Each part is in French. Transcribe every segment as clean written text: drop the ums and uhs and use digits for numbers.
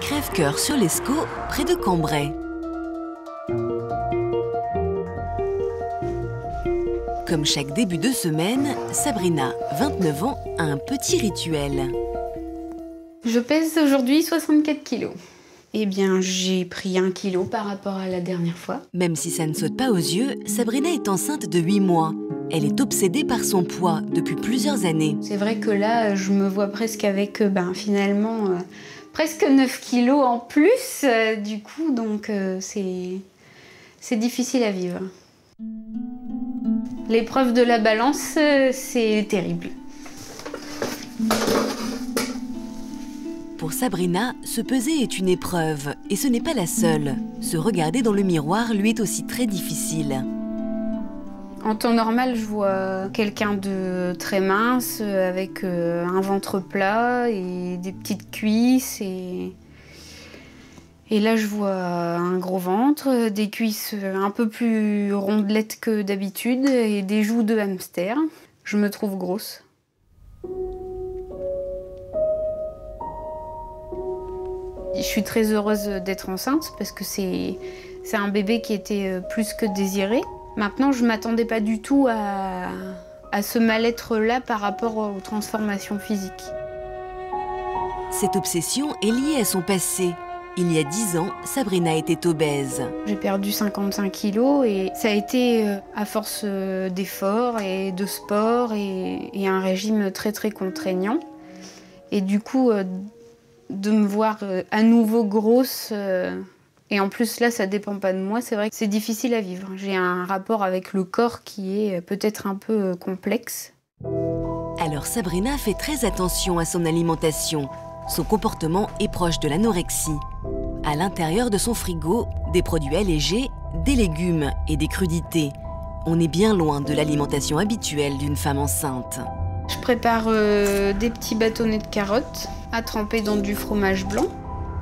Crève-Cœur sur l'Escaut, près de Cambrai. Comme chaque début de semaine, Sabrina, 29 ans, a un petit rituel. Je pèse aujourd'hui 64 kilos. Eh bien, j'ai pris 1 kilo par rapport à la dernière fois. Même si ça ne saute pas aux yeux, Sabrina est enceinte de 8 mois. Elle est obsédée par son poids depuis plusieurs années. C'est vrai que là, je me vois presque avec, finalement, presque 9 kilos en plus, du coup, donc c'est difficile à vivre. L'épreuve de la balance, c'est terrible. Pour Sabrina, se peser est une épreuve, et ce n'est pas la seule. Se regarder dans le miroir lui est aussi très difficile. En temps normal, je vois quelqu'un de très mince, avec un ventre plat et des petites cuisses. Et là, je vois un gros ventre, des cuisses un peu plus rondelettes que d'habitude et des joues de hamster. Je me trouve grosse. Je suis très heureuse d'être enceinte parce que c'est un bébé qui était plus que désiré. Maintenant, je ne m'attendais pas du tout à ce mal-être-là par rapport aux transformations physiques. Cette obsession est liée à son passé. Il y a 10 ans, Sabrina était obèse. J'ai perdu 55 kilos et ça a été à force d'efforts et de sport et un régime très très contraignant. Et du coup, de me voir à nouveau grosse, et en plus là ça dépend pas de moi, c'est vrai que c'est difficile à vivre. J'ai un rapport avec le corps qui est peut-être un peu complexe. Alors Sabrina fait très attention à son alimentation. Son comportement est proche de l'anorexie. À l'intérieur de son frigo, des produits allégés, des légumes et des crudités. On est bien loin de l'alimentation habituelle d'une femme enceinte. Je prépare des petits bâtonnets de carottes à tremper dans du fromage blanc.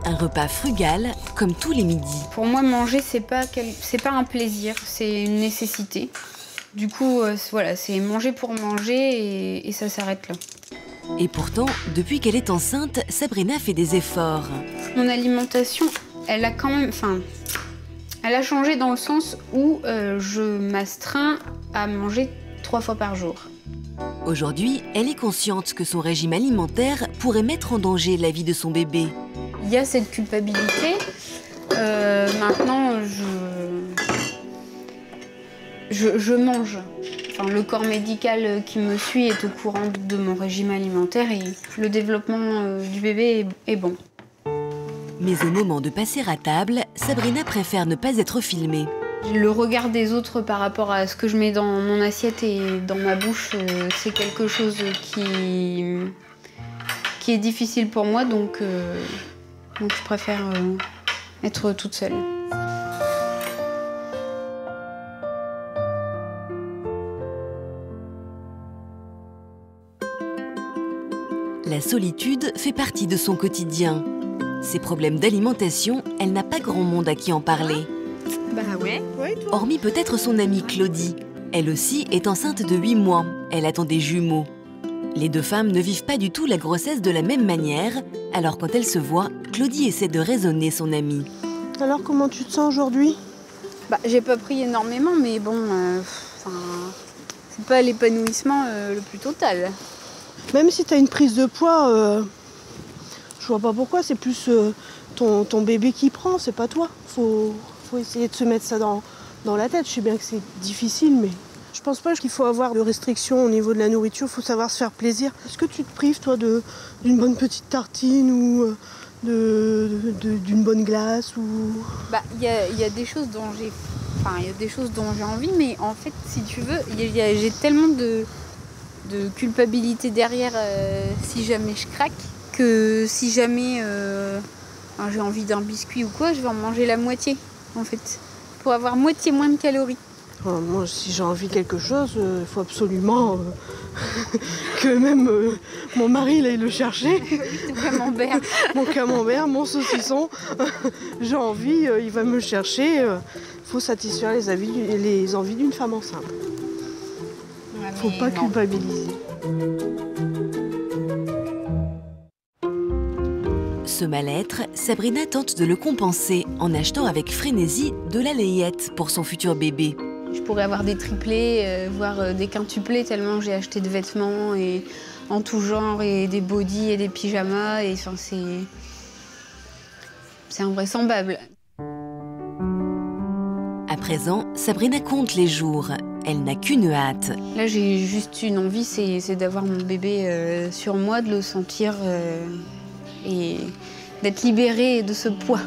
Un repas frugal, comme tous les midis. Pour moi, manger, c'est pas un plaisir, c'est une nécessité. Du coup, voilà, c'est manger pour manger et ça s'arrête là. Et pourtant, depuis qu'elle est enceinte, Sabrina fait des efforts. Mon alimentation, elle a quand même... elle a changé dans le sens où je m'astreins à manger 3 fois par jour. Aujourd'hui, elle est consciente que son régime alimentaire pourrait mettre en danger la vie de son bébé. Il y a cette culpabilité. Maintenant, je mange. Enfin, le corps médical qui me suit est au courant de mon régime alimentaire et le développement du bébé est bon. Mais au moment de passer à table, Sabrina préfère ne pas être filmée. Le regard des autres par rapport à ce que je mets dans mon assiette et dans ma bouche, c'est quelque chose qui est difficile pour moi, donc je préfère être toute seule. La solitude fait partie de son quotidien. Ses problèmes d'alimentation, elle n'a pas grand monde à qui en parler. Bah ouais. Hormis peut-être son amie Claudie. Elle aussi est enceinte de 8 mois. Elle attend des jumeaux. Les deux femmes ne vivent pas du tout la grossesse de la même manière. Alors quand elles se voient, Claudie essaie de raisonner son amie. Alors comment tu te sens aujourd'hui? Bah, j'ai pas pris énormément, mais bon, c'est pas l'épanouissement le plus total. Même si tu as une prise de poids, je vois pas pourquoi, c'est plus ton bébé qui prend, c'est pas toi. Faut essayer de se mettre ça dans la tête. Je sais bien que c'est difficile, mais je pense pas qu'il faut avoir de restrictions au niveau de la nourriture, il faut savoir se faire plaisir. Est-ce que tu te prives, toi, d'une bonne petite tartine ou d'une bonne glace ou... Bah, il y a des choses dont j'ai envie, mais en fait, si tu veux, j'ai tellement de culpabilité derrière si jamais je craque, que si jamais j'ai envie d'un biscuit ou quoi, je vais en manger la moitié, en fait, pour avoir moitié moins de calories. Moi, si j'ai envie de quelque chose, il faut absolument que même mon mari aille le chercher. Ton camembert. Mon camembert, mon saucisson. J'ai envie, il va me le chercher. Il faut satisfaire les envies d'une femme enceinte. Faut pas culpabiliser. Ce mal-être, Sabrina tente de le compenser en achetant avec frénésie de la layette pour son futur bébé. Je pourrais avoir des triplés, voire des quintuplés, tellement j'ai acheté de vêtements et en tout genre, et des bodys et des pyjamas. Et enfin, c'est invraisemblable. À présent, Sabrina compte les jours. Elle n'a qu'une hâte. Là, j'ai juste une envie, c'est d'avoir mon bébé sur moi, de le sentir et d'être libérée de ce poids.